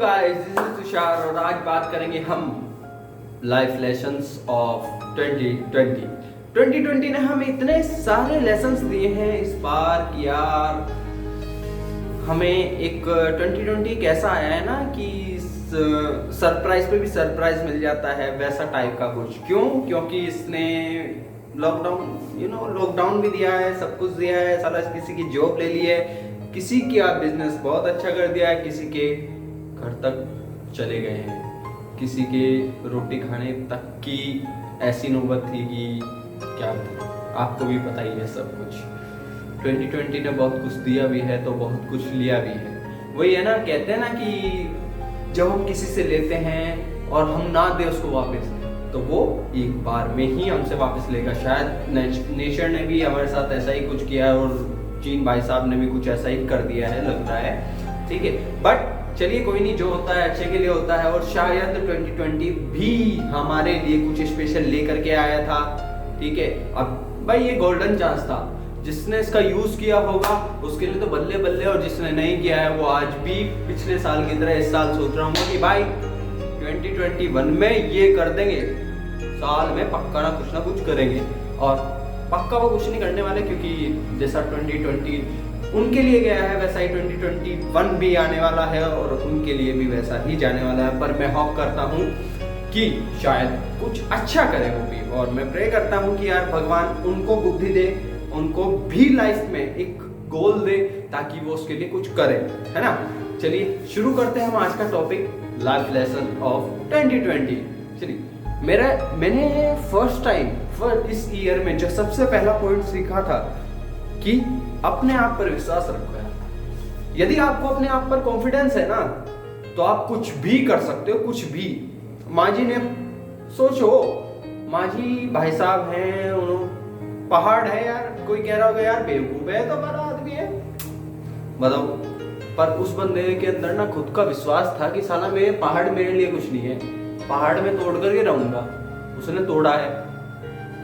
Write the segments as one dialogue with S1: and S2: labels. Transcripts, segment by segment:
S1: Guys, this is Tushar और आज बात करेंगे हम लाइफ लेसन्स ऑफ 2020। 2020 ने हमें इतने सारे लेसन्स दिए हैं इस बार कि यार हमें एक 2020 कैसा आया है ना कि सरप्राइज पे भी सरप्राइज मिल जाता है, वैसा टाइप का कुछ। क्यों? क्योंकि इसने लॉकडाउन भी दिया है, सब कुछ दिया है। साला किसी की जॉब ले ली है, किसी की आप बिजनेस बहुत अच्छा कर दिया है, किसी के घर तक चले गए हैं, किसी के रोटी खाने तक की ऐसी नौबत थी कि क्या बताएं, आपको भी पता ही है सब कुछ। 2020 ने बहुत कुछ दिया भी है तो बहुत कुछ लिया भी है। वही है ना, कहते हैं ना कि जब हम किसी से लेते हैं और हम ना दे उसको वापस, तो वो एक बार में ही हमसे वापस लेगा। शायद नेचर ने भी हमारे साथ ऐसा ही कुछ किया है और चीन भाई साहब ने भी कुछ ऐसा ही कर दिया है, लग रहा है। ठीक है, बट चलिए कोई नहीं, जो होता है अच्छे के लिए होता है। और शायद 2020 भी हमारे लिए कुछ स्पेशल लेकर के आया था। ठीक है, अब भाई ये गोल्डन चांस था, जिसने इसका यूज किया होगा उसके लिए तो बल्ले बल्ले, और जिसने नहीं किया है वो आज भी पिछले साल की तरह इस साल सोच रहा हूँ कि भाई 2021 में ये कर देंगे, साल में पक्का ना कुछ करेंगे। और पक्का वो कुछ नहीं करने वाले, क्योंकि जैसा 2020 उनके लिए गया है वैसा ही 2021 भी आने वाला है और उनके लिए भी वैसा ही जाने वाला है। पर मैं होप करता हूँ कि शायद कुछ अच्छा करे वो भी, और मैं प्रे करता हूँ कि यार भगवान उनको बुद्धि दे, उनको भी लाइफ में एक गोल दे ताकि वो उसके लिए कुछ करे, है ना। चलिए शुरू करते हैं हम आज का टॉपिक, लाइफ लेसन ऑफ 2020। चलिए, मैंने फर्स्ट टाइम इस ईयर में जो सबसे पहला पॉइंट सीखा था कि अपने आप पर विश्वास रखो यार। यदि आपको अपने आप पर कॉन्फिडेंस है ना, तो आप कुछ भी कर सकते हो, कुछ भी। माँ जी ने सोचो, माँ जी भाई साहब हैं, पहाड़ है यार, कोई कह रहा होगा यार बेवकूफ है तो बड़ा आदमी है, बताओ। पर उस बंदे के अंदर ना खुद का विश्वास था कि साला मैं पहाड़ मेरे लिए कुछ नहीं है, पहाड़ में तोड़ करके रहूंगा। उसने तोड़ा है,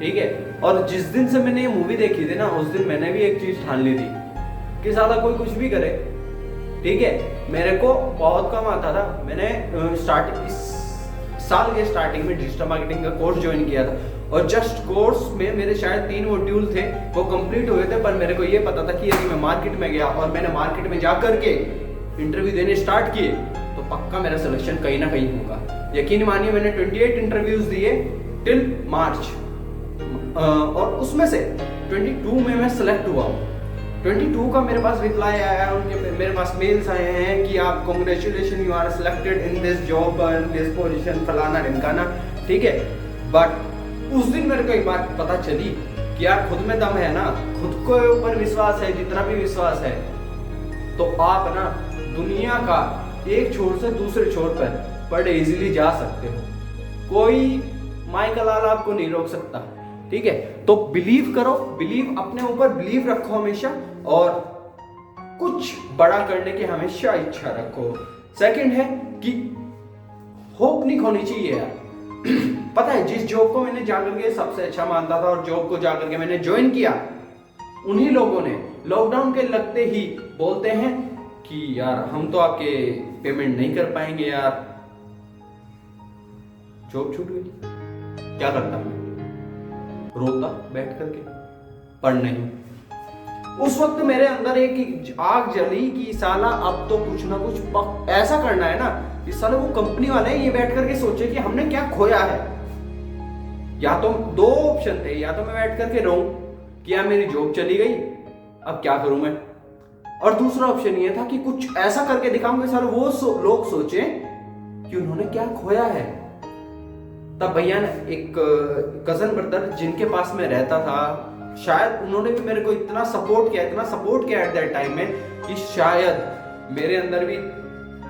S1: ठीक है। और जिस दिन से मैंने ये मूवी देखी थी ना, उस दिन मैंने भी एक चीज ठान ली थी कि साला कोई कुछ भी करे, ठीक है। मेरे को बहुत कम आता था, मैंने इस साल के स्टार्टिंग में डिजिटल मार्केटिंग का कोर्स ज्वाइन किया था, और जस्ट कोर्स में मेरे शायद 3 मॉड्यूल थे, वो कंप्लीट हुए थे। पर मेरे को ये पता था कि यदि मैं मार्केट में गया और मैंने मार्केट में जाकर के इंटरव्यू देने स्टार्ट किए तो पक्का मेरा सिलेक्शन कहीं ना कहीं होगा। यकीन मानिए, मैंने 28 इंटरव्यूज दिए टिल मार्च, और उसमें से 22 में मैं सिलेक्ट हुआ हूँ। 22 का मेरे पास रिप्लाई आया है, उनके मेरे पास मेल्स आए हैं कि आप congratulation, you are selected in this job in this position, फलाना ढिमकाना, ठीक है। बट उस दिन मेरे को एक बात पता चली कि यार खुद में दम है ना, खुद को ऊपर विश्वास है, जितना भी विश्वास है, तो आप ना दुनिया का एक छोर से दूसरे छोर पर बड़े इजीली जा सकते हो। कोई माइकल लाल आपको नहीं रोक सकता, ठीक है। तो बिलीव करो, अपने ऊपर बिलीव रखो हमेशा, और कुछ बड़ा करने की हमेशा इच्छा रखो। सेकंड है कि होप नहीं खोनी चाहिए यार। पता है, जिस जॉब को मैंने जाकर के सबसे अच्छा मानता था और जॉब को जाकर के मैंने ज्वाइन किया, उन्हीं लोगों ने लॉकडाउन के लगते ही बोलते हैं कि यार हम तो आपके पेमेंट नहीं कर पाएंगे यार, जॉब छूट गई। क्या करता मैं? रोता बैठ करके, पर नहीं। उस वक्त मेरे अंदर एक आग जली कि साला अब तो कुछ ना कुछ ऐसा करना है ना कि साला वो कंपनी वाले ये बैठ करके सोचे कि हमने क्या खोया है। या तो 2 ऑप्शन थे, या तो मैं बैठ करके रोऊं कि यार मेरी जॉब चली गई, अब क्या करूं मैं, और दूसरा ऑप्शन ये था कि कुछ ऐसा करके दिखाऊं कि साला वो लोग सोचे कि उन्होंने क्या खोया है। तब भैया ने एक कजन ब्रदर जिनके पास मैं रहता था, शायद उन्होंने भी मेरे को इतना सपोर्ट किया एट दैट टाइम में कि शायद मेरे अंदर भी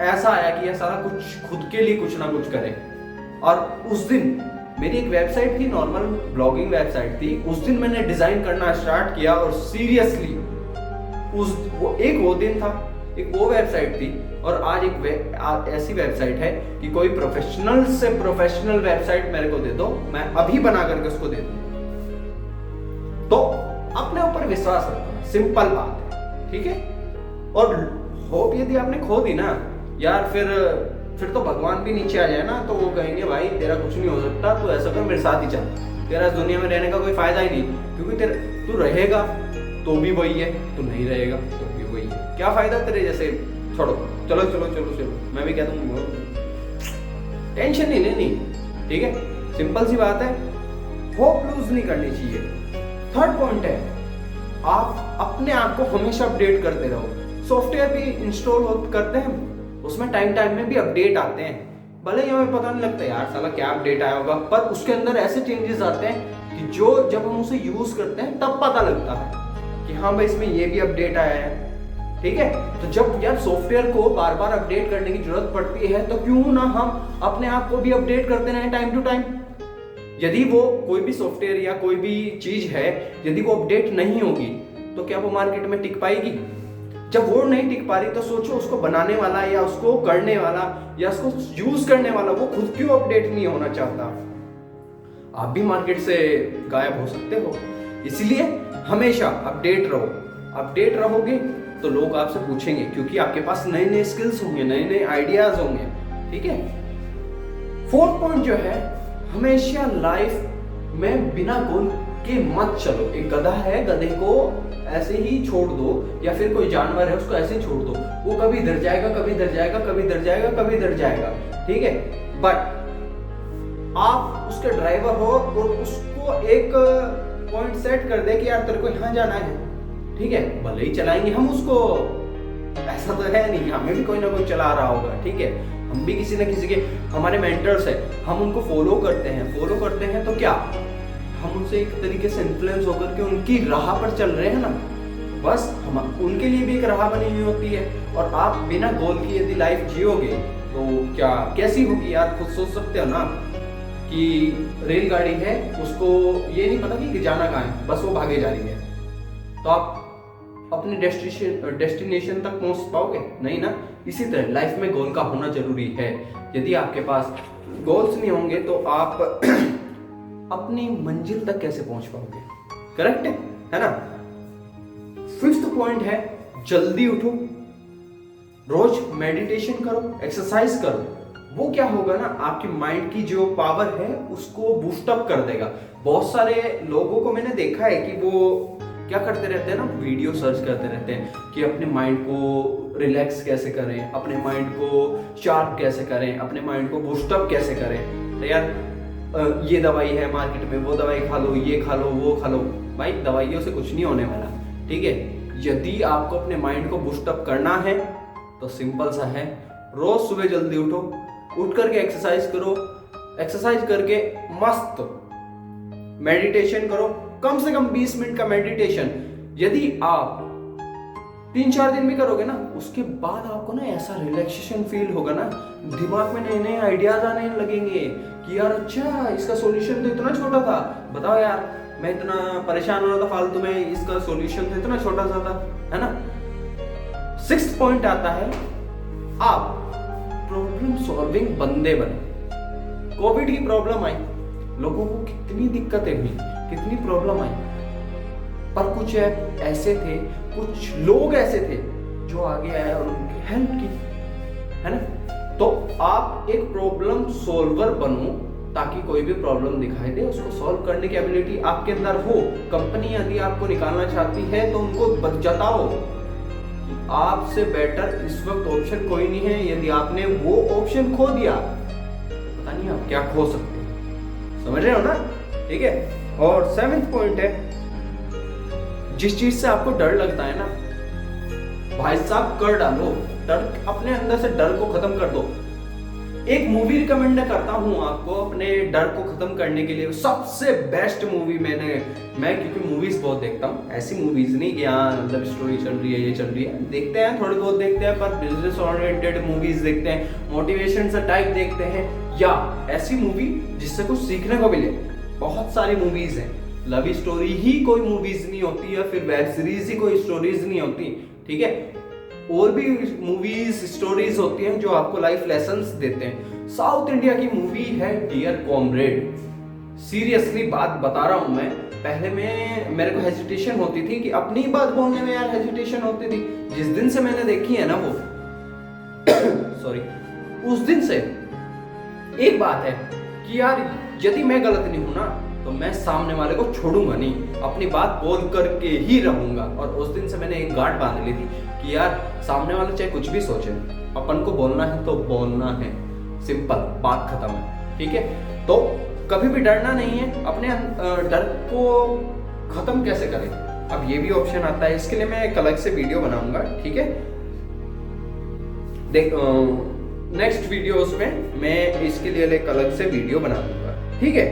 S1: ऐसा आया कि यह सारा कुछ खुद के लिए कुछ ना कुछ करे। और उस दिन मेरी एक वेबसाइट थी, नॉर्मल ब्लॉगिंग वेबसाइट थी। उस दिन मैंने डिजाइन करना स्टार्ट किया, और सीरियसली वो दिन था, एक वो वेबसाइट थी, और आज एक ऐसी वेबसाइट है कि कोई प्रोफेशनल से प्रोफेशनल वेबसाइट मेरे को दे दो, मैं अभी बना करके उसको दे दूं। तो अपने ऊपर विश्वास रखो, सिंपल बात है, ठीक है। और होप यदि आपने खो दी ना, यार फिर तो भगवान भी नीचे आ जाए ना तो वो कहेंगे भाई तेरा कुछ नहीं हो सकता, तो ऐसा कर मेरे साथ ही चल, तेरा इस दुनिया में रहने का कोई फायदा ही नहीं, क्योंकि तेरे तू रहेगा तो भी वही है, तू नहीं रहेगा तो भी वही है, क्या फायदा तेरे जैसे। छोड़ो, चलो चलो चलो चलो, मैं भी कहता हूँ टेंशन नहीं लेनी, ठीक है, सिंपल सी बात है, होप लूज नहीं करनी चाहिए। थर्ड पॉइंट है, आप अपने आप को हमेशा अपडेट करते रहो। सॉफ्टवेयर भी इंस्टॉल करते हैं, उसमें टाइम टाइम में भी अपडेट आते हैं, भले ही हमें पता नहीं लगता यार साला क्या अपडेट आया होगा, पर उसके अंदर ऐसे चेंजेस आते हैं कि जो जब हम उसे यूज करते हैं तब पता लगता है कि हाँ भाई इसमें ये भी अपडेट आया है, ठीक है। तो जब यार सॉफ्टवेयर को बार बार अपडेट करने की जरूरत पड़ती है तो क्यों ना हम अपने आप को भी अपडेट करते रहें टाइम टू टाइम। यदि वो कोई भी सॉफ्टवेयर या कोई भी चीज है, यदि वो अपडेट नहीं होगी तो क्या वो मार्केट में टिक पाएगी? जब वो नहीं टिक पा रही तो सोचो उसको बनाने वाला या उसको करने वाला या उसको यूज करने वाला वो खुद क्यों अपडेट नहीं होना चाहता। आप भी मार्केट से गायब हो सकते हो, इसलिए हमेशा अपडेट रहो। अपडेट रहोगे तो लोग आपसे पूछेंगे, क्योंकि आपके पास नए नए स्किल्स होंगे, नए नए आइडियाज होंगे, ठीक है। फोर्थ पॉइंट जो है, हमेशा लाइफ में बिना गोल के मत चलो। एक गधा है, गधे को ऐसे ही छोड़ दो, या फिर कोई जानवर है उसको ऐसे ही छोड़ दो, वो कभी इधर जाएगा, कभी इधर जाएगा, कभी इधर जाएगा, कभी इधर जाएगा, ठीक है। बट आप उसके ड्राइवर हो और उसको एक पॉइंट सेट कर दे कि यार तेरे को यहाँ जाना है, ठीक है, भले ही चलाएंगे हम उसको, ऐसा तो है नहीं, हमें भी कोई ना कोई चला रहा होगा, ठीक है। हम भी किसी न किसी के, हमारे मेंटर्स है, हम उनको फॉलो करते हैं तो क्या हम उनसे एक तरीके से इन्फ्लुएंस होकर के उनकी राह पर चल रहे हैं ना, बस हम उनके लिए भी एक राह बनी हुई होती है। और आप बिना गोल की यदि लाइफ जियोगे तो क्या कैसी होगी यार, खुद सोच सकते हो ना कि रेलगाड़ी है, उसको ये नहीं पता कि जाना कहाँ है, बस वो भागे जा रही है, तो आप अपने डेस्टिनेशन तक पहुंच पाओगे नहीं ना। इसी तरह लाइफ में गोल का होना जरूरी है। यदि आपके पास गोल्स नहीं होंगे तो आप अपनी मंजिल तक कैसे पहुंच पाओगे, करेक्ट है ना। फिफ्थ पॉइंट है, जल्दी उठो, रोज मेडिटेशन करो, एक्सरसाइज करो। वो क्या होगा ना, आपकी माइंड की जो पावर है उसको बूस्ट अप कर देगा। बहुत सारे लोगों को मैंने देखा है कि वो क्या करते रहते हैं ना, वीडियो सर्च करते रहते हैं कि अपने माइंड को रिलैक्स कैसे करें, अपने माइंड को शार्प कैसे करें, अपने माइंड को बूस्ट अप कैसे करें। तो यार ये दवाई है मार्केट में, वो दवाई खा लो, ये खा लो, वो खा लो, भाई दवाइयों से कुछ नहीं होने वाला, ठीक है। यदि आपको अपने माइंड को बूस्ट अप करना है तो सिंपल सा है, रोज सुबह जल्दी उठो, उठ करके एक्सरसाइज करो, एक्सरसाइज करके मस्त मेडिटेशन करो, कम से कम 20 मिनट का मेडिटेशन। यदि आप 3-4 दिन भी करोगे ना, उसके बाद आपको ना ऐसा रिलैक्सेशन फील होगा ना, दिमाग में नए नए आइडियाज आने लगेंगे कि यार अच्छा इसका सॉल्यूशन तो इतना छोटा था, बताओ यार मैं इतना परेशान हो रहा था फालतू में, इसका सॉल्यूशन तो इतना छोटा सा था, है ना। 6th पॉइंट आता है, आप प्रॉब्लम सॉल्विंग बंदे बने। कोविड की प्रॉब्लम आई, लोगों को कितनी दिक्कतें हुई, कितनी प्रॉब्लम आई, पर कुछ ऐसे थे, कुछ लोग ऐसे थे जो आगे आए और उनकी हेल्प की, है ना। तो आप एक प्रॉब्लम सॉल्वर बनो, ताकि कोई भी प्रॉब्लम दिखाई दे उसको सॉल्व करने की एबिलिटी आपके अंदर हो। कंपनी यदि आपको निकालना चाहती है तो उनको जताओ, आपसे बेटर इस वक्त ऑप्शन कोई नहीं है। यदि आपने वो ऑप्शन खो दिया, पता नहीं आप क्या खो सकते हैं, समझ रहे हो ना, ठीक है। और 7th पॉइंट है, जिस चीज से आपको डर लगता है ना, भाई साहब कर डालो, डर अपने अंदर से डर को खत्म कर दो। एक मूवी रिकमेंड करता हूं आपको अपने डर को खत्म करने के लिए, सबसे बेस्ट मूवी मैं क्योंकि मूवीज बहुत देखता हूं, ऐसी मूवीज नहीं कि हाँ मतलब स्टोरी चल रही है, ये चल रही है, देखते हैं थोड़ी बहुत देखते हैं, पर बिजनेस ओरिएंटेड मूवीज देखते हैं, मोटिवेशन सा टाइप देखते हैं, या ऐसी मूवी जिससे कुछ सीखने को मिले। बहुत सारी मूवीज हैं, लव स्टोरी ही कोई मूवीज नहीं होती, या फिर वेब सीरीज ही कोई स्टोरीज नहीं होती, ठीक है। और भी मूवीज स्टोरीज होती हैं जो आपको लाइफ लेसन्स देते हैं। साउथ इंडिया की मूवी है डियर कॉमरेड, सीरियसली बात बता रहा हूं मैं, पहले में मेरे को हेजिटेशन होती थी कि अपनी बात बोलने में यार हेजिटेशन होती थी। जिस दिन से मैंने देखी है ना वो सॉरी, उस दिन से एक बात है कि यार यदि मैं गलत नहीं हूं ना तो मैं सामने वाले को छोड़ूंगा नहीं, अपनी बात बोल करके ही रहूंगा। और उस दिन से मैंने एक गांठ बांध ली थी कि यार सामने वाला चाहे कुछ भी सोचे, अपन को बोलना है तो बोलना है, सिंपल, बात खत्म है, ठीक है। तो कभी भी डरना नहीं है। अपने डर को खत्म कैसे करें, अब ये भी ऑप्शन आता है, इसके लिए मैं एक अलग से वीडियो बनाऊंगा, ठीक है। देख नेक्स्ट वीडियोस में मैं इसके लिए एक अलग से वीडियो बना दूंगा, ठीक है।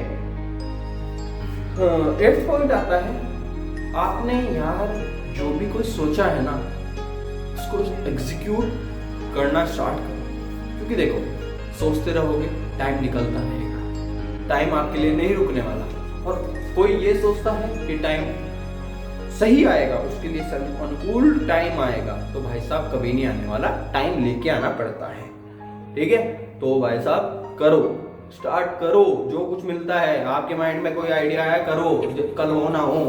S1: 8th पॉइंट आता है, आपने यार जो भी कोई सोचा है ना उसको एग्जीक्यूट करना स्टार्ट करो। क्योंकि देखो, सोचते रहोगे टाइम निकलता रहेगा, टाइम आपके लिए नहीं रुकने वाला। और कोई ये सोचता है कि टाइम सही आएगा, उसके लिए अनुकूल टाइम आएगा, तो भाई साहब कभी नहीं आने वाला, टाइम लेके आना पड़ता है, ठीक है। तो भाई साहब करो, स्टार्ट करो, जो कुछ मिलता है आपके माइंड में कोई आइडिया आया करो, कल हो ना हो,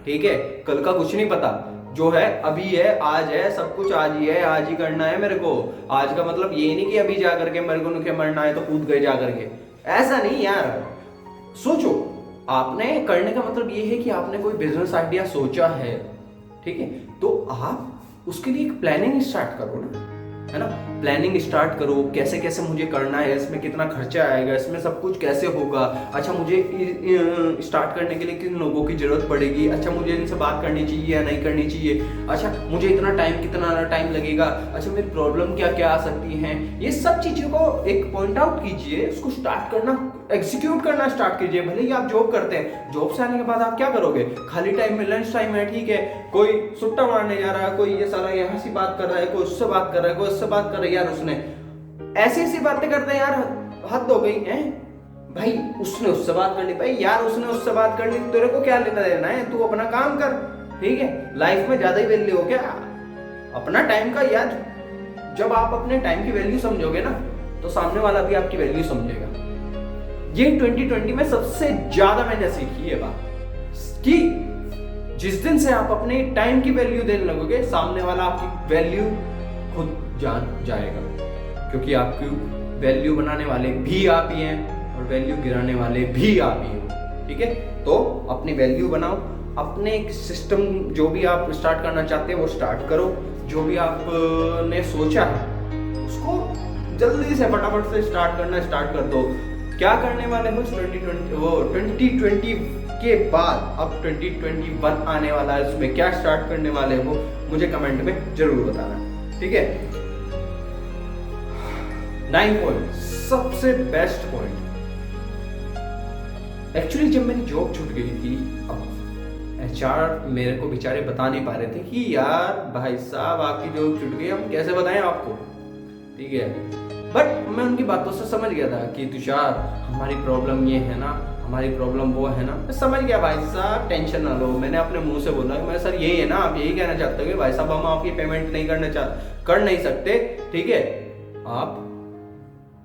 S1: ठीक है। कल का कुछ नहीं पता, जो है अभी है, आज है, सब कुछ आज ही है, आज ही करना है मेरे को। आज का मतलब ये नहीं कि अभी जा करके मेरे को नुके मरना है तो कूद गए जा करके, ऐसा नहीं यार। सोचो, आपने करने का मतलब ये है कि आपने कोई बिजनेस आइडिया सोचा है, ठीक है, तो आप उसके लिए एक प्लानिंग स्टार्ट करो ना, है ना। प्लानिंग स्टार्ट करो, कैसे कैसे मुझे करना है, इसमें कितना खर्चा आएगा, इसमें सब कुछ कैसे होगा, अच्छा मुझे स्टार्ट करने के लिए किन लोगों की जरूरत पड़ेगी, अच्छा मुझे इनसे बात करनी चाहिए या नहीं करनी चाहिए, अच्छा मुझे कितना टाइम लगेगा, अच्छा मेरी प्रॉब्लम क्या क्या आ सकती हैं, ये सब चीजों को एक पॉइंट आउट कीजिए, उसको स्टार्ट करना, एग्जीक्यूट करना स्टार्ट कीजिए। भले ही आप जॉब करते हैं, जॉब से आने के बाद आप क्या करोगे, खाली टाइम में, लंच टाइम है, ठीक है, कोई सुट्टा मारने जा रहा है, कोई ये साला यहाँ से बात कर रहा है, कोई उससे बात कर रहा है, कोई उससे बात कर रहा है, यार उसने ऐसी ऐसी बातें करते हैं यार, हद हो गई है भाई। उसने उससे बात कर ली, भाई यार उसने उससे बात कर ली, तेरे को क्या लेना देना है, तू अपना काम कर, ठीक है। लाइफ में ज्यादा ही वैल्यू हो क्या अपना टाइम का यार। जब आप अपने टाइम की वैल्यू समझोगे ना तो सामने वाला भी आपकी वैल्यू समझेगा। ये 2020 में सबसे ज्यादा मैंने सीखी है बात कि जिस दिन से आप अपने टाइम की वैल्यू देने लगोगे, सामने वाला आपकी वैल्यू खुद जान जाएगा, क्योंकि आपकी वैल्यू बनाने वाले भी आप ही हैं और वैल्यू गिराने वाले भी आप ही हो, ठीक है। तो अपनी वैल्यू बनाओ, अपने एक सिस्टम जो भी आप स्टार्ट करना चाहते हैं वो स्टार्ट करो, जो भी आपने सोचा है उसको जल्दी से फटाफट से स्टार्ट करना स्टार्ट कर दो। क्या करने वाले हो 2020 के बाद, अब 2021 आने वाला है, उसमें क्या स्टार्ट करने वाले हो मुझे कमेंट में जरूर बताना, ठीक है। 9 पॉइंट, सबसे बेस्ट पॉइंट, एक्चुअली जब मेरी जॉब छूट गई थी, अब एचआर मेरे को बेचारे बता नहीं पा रहे थे कि यार भाई साहब आपकी जॉब छूट गई, हम कैसे बताएं आपको, ठीक है। बट मैं उनकी बातों से समझ गया था कि तुषार हमारी प्रॉब्लम ये है ना, हमारी प्रॉब्लम वो है ना, मैं समझ गया भाई साहब, टेंशन ना लो। मैंने अपने मुंह से बोला कि मैं सर यही है ना, आप यही कहना चाहते हो कि भाई साहब हम आपकी पेमेंट नहीं कर नहीं सकते, ठीक है, आप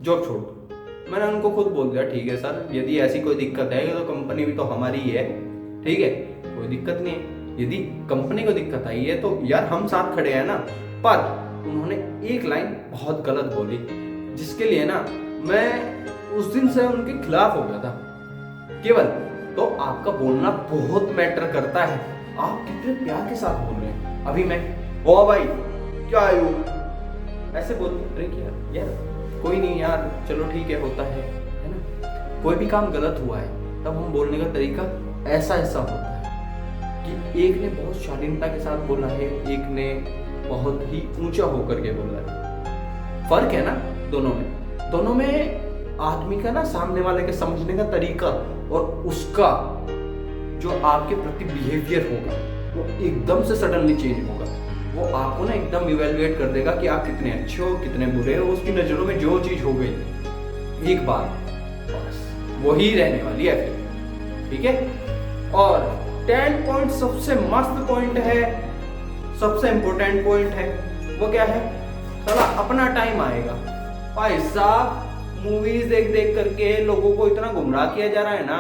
S1: जॉब छोड़ दो। मैंने उनको खुद बोल दिया ठीक है सर, यदि ऐसी कोई दिक्कत है तो कंपनी भी तो हमारी ही है, ठीक है, कोई दिक्कत नहीं है। यदि कंपनी को दिक्कत आई है तो यार हम साथ खड़े हैं ना। पर उन्होंने एक लाइन बहुत गलत बोली, जिसके लिए ना मैं उस दिन से उनके खिलाफ हो गया था। केवल तो आपका बोलना बहुत मैटर करता है, आप कितने प्यार के साथ बोल रहे हैं। अभी मैं ओ भाई क्या आयु ऐसे बोल रहे कि यार कोई नहीं यार, चलो ठीक है, होता है ना। कोई भी काम गलत हुआ है तब हम बोलने का तरीका ऐसा होता है कि एक ने बहुत शालीनता के साथ बोला है, एक ने बहुत ही ऊंचा होकर के बोला है। फर्क है ना दोनों में आदमी का ना, सामने वाले के समझने का तरीका और उसका जो आपके प्रति बिहेवियर होगा वो एकदम से सडनली चेंज होगा। वो आपको ना एकदम इवेलुएट कर देगा कि आप कितने अच्छे हो, कितने बुरे हो। उसकी नजरों में जो चीज हो गई एक बार, बस वही रहने वाली है फिर, ठीक है। और 10 पॉइंट सबसे मस्त पॉइंट है, सबसे इंपॉर्टेंट पॉइंट है, वो क्या है, साला अपना टाइम आएगा। भाई साहब मूवीज देख देख करके लोगों को इतना गुमराह किया जा रहा है ना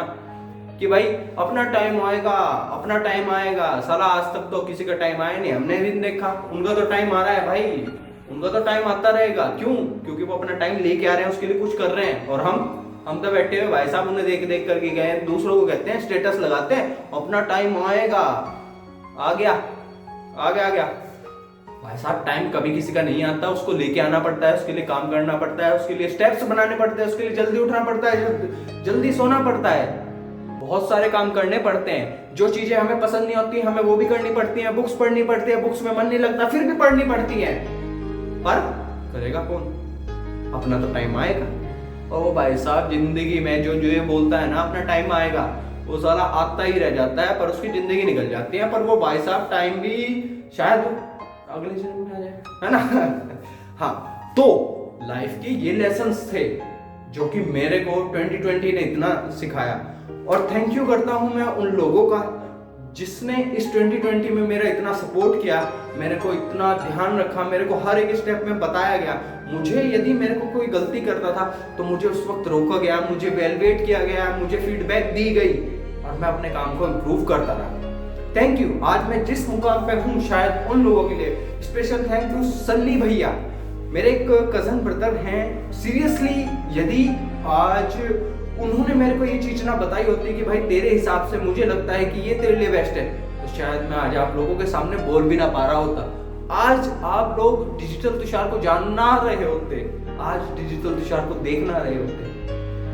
S1: कि भाई अपना टाइम आएगा, अपना टाइम आएगा। साला आज तक तो किसी का टाइम आया नहीं, हमने भी देखा, उनका तो टाइम आ रहा है भाई, उनका तो टाइम आता रहेगा। क्यों? क्योंकि वो अपना टाइम लेके आ रहे हैं, उसके लिए कुछ कर रहे हैं। और हम तो बैठे हुए भाई साहब उन्हें देख देख करके गए, दूसरों को कहते हैं, स्टेटस लगाते हैं, अपना टाइम आएगा, आ गया, आ गया, आ गया। भाई साहब टाइम कभी किसी का नहीं आता, उसको लेके आना पड़ता है, उसके लिए काम करना पड़ता है, उसके लिए स्टेप्स बनाने पड़ते हैं, उसके लिए जल्दी उठना पड़ता है, जल्दी सोना पड़ता है, बहुत सारे काम करने पड़ते हैं। जो चीजें हमें पसंद नहीं होती हमें वो भी करनी पड़ती हैं, बुक्स पढ़नी पड़ती है, बुक्स में मन नहीं लगता फिर भी पढ़नी पड़ती है, पर करेगा कौन? अपना तो टाइम आएगा। और वो भाई साहब जिंदगी में जो ये बोलता है ना अपना टाइम आएगा, वो साला आता ही रह जाता है, पर उसकी जिंदगी निकल जाती है। पर वो भाई साहब टाइम भी शायद अगले जन्म में आ जाए, है ना। हाँ, तो लाइफ के ये लेसन्स थे जो कि मेरे को 2020 ने इतना सिखाया। और थैंक यू करता हूं मैं उन लोगों का जिसने इस 2020 में मेरा इतना सपोर्ट किया, मेरे को इतना ध्यान रखा, मेरे को हर एक स्टेप में बताया गया। मुझे यदि मेरे को कोई गलती करता था तो मुझे उस वक्त रोका गया, मुझे वेलवेट किया गया, मुझे फीडबैक दी गई और मैं अपने काम को इम्प्रूव करता रहा। Thank you. आज मैं जिस मुकाम पे हूँ शायद उन लोगों के लिए स्पेशल थैंक यू सन्नी भैया, मेरे एक कजन ब्रदर हैं। सीरियसली यदि आज उन्होंने मेरे को ये चीज ना बताई होती कि भाई तेरे हिसाब से मुझे लगता है कि ये तेरे लिए बेस्ट है, तो शायद मैं आज आप लोगों के सामने बोल भी ना पा रहा होता। आज आप लोग डिजिटल तुषार को जान ना रहे होते, आज डिजिटल तुषार को देख ना रहे होते।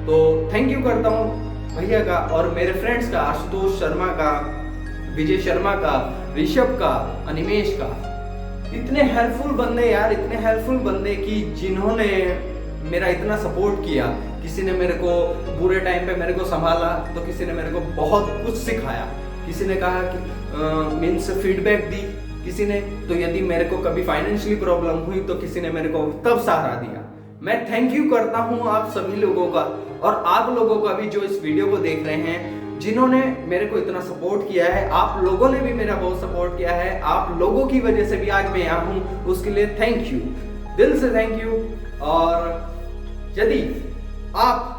S1: तो थैंक यू करता हूँ भैया का और मेरे फ्रेंड्स का, आशुतोष शर्मा का, विजय शर्मा का, ऋषभ का, अनिमेश का। इतने हेल्पफुल बंदे यार, इतने हेल्पफुल बंदे कि जिन्होंने मेरा इतना सपोर्ट किया। किसी ने मेरे को बुरे टाइम पे मेरे को संभाला, तो किसी ने मेरे को बहुत कुछ सिखाया, किसी ने कहा कि मीन्स फीडबैक दी, किसी ने तो यदि मेरे को कभी फाइनेंशियली प्रॉब्लम हुई तो किसी ने मेरे को तब सहारा दिया। मैं थैंक यू करता हूँ आप सभी लोगों का और आप लोगों का भी जो इस वीडियो को देख रहे हैं, जिन्होंने मेरे को इतना सपोर्ट किया है। आप लोगों ने भी मेरा बहुत सपोर्ट किया है, आप लोगों की वजह से भी आज मैं यहाँ हूँ, उसके लिए थैंक यू, दिल से थैंक यू। और यदि आप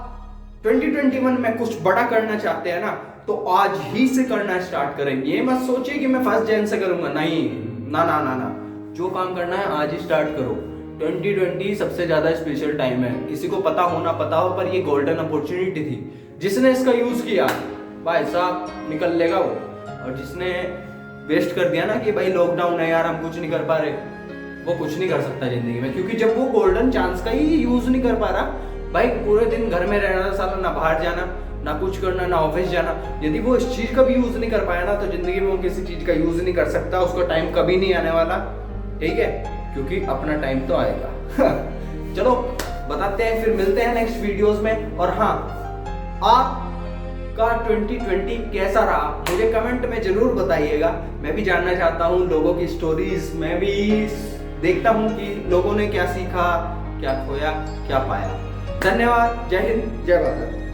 S1: 2021 में कुछ बड़ा करना चाहते हैं ना, तो आज ही से करना स्टार्ट करें। ये मत सोचिए कि मैं 1 जनवरी से करूंगा, नहीं, ना ना ना ना, जो काम करना है आज ही स्टार्ट करो। 2020 सबसे ज्यादा स्पेशल टाइम है, किसी को पता हो ना पता हो, पर ये गोल्डन अपॉर्चुनिटी थी। जिसने इसका यूज किया भाई साहब निकल लेगा वो, और जिसने वेस्ट कर दिया ना कि भाई लॉकडाउन है यार हम कुछ नहीं कर पा रहे, वो कुछ नहीं कर सकता जिंदगी में। क्योंकि जब वो गोल्डन चांस का ही यूज नहीं कर पा रहा, भाई पूरे दिन घर में रहना साला, ना बाहर जाना, ना कुछ करना, ना ऑफिस जाना, यदि वो इस चीज का भी यूज नहीं कर पाया ना, तो जिंदगी में वो किसी चीज का यूज नहीं कर सकता, उसका टाइम कभी नहीं आने वाला, ठीक है, क्योंकि अपना टाइम तो आएगा। चलो बताते हैं, फिर मिलते हैं नेक्स्ट वीडियोस में। और हाँ, आपका 2020 कैसा रहा मुझे कमेंट में जरूर बताइएगा, मैं भी जानना चाहता हूँ लोगों की स्टोरीज, मैं भी देखता हूँ कि लोगों ने क्या सीखा, क्या खोया, क्या पाया। धन्यवाद, जय हिंद, जय भारत।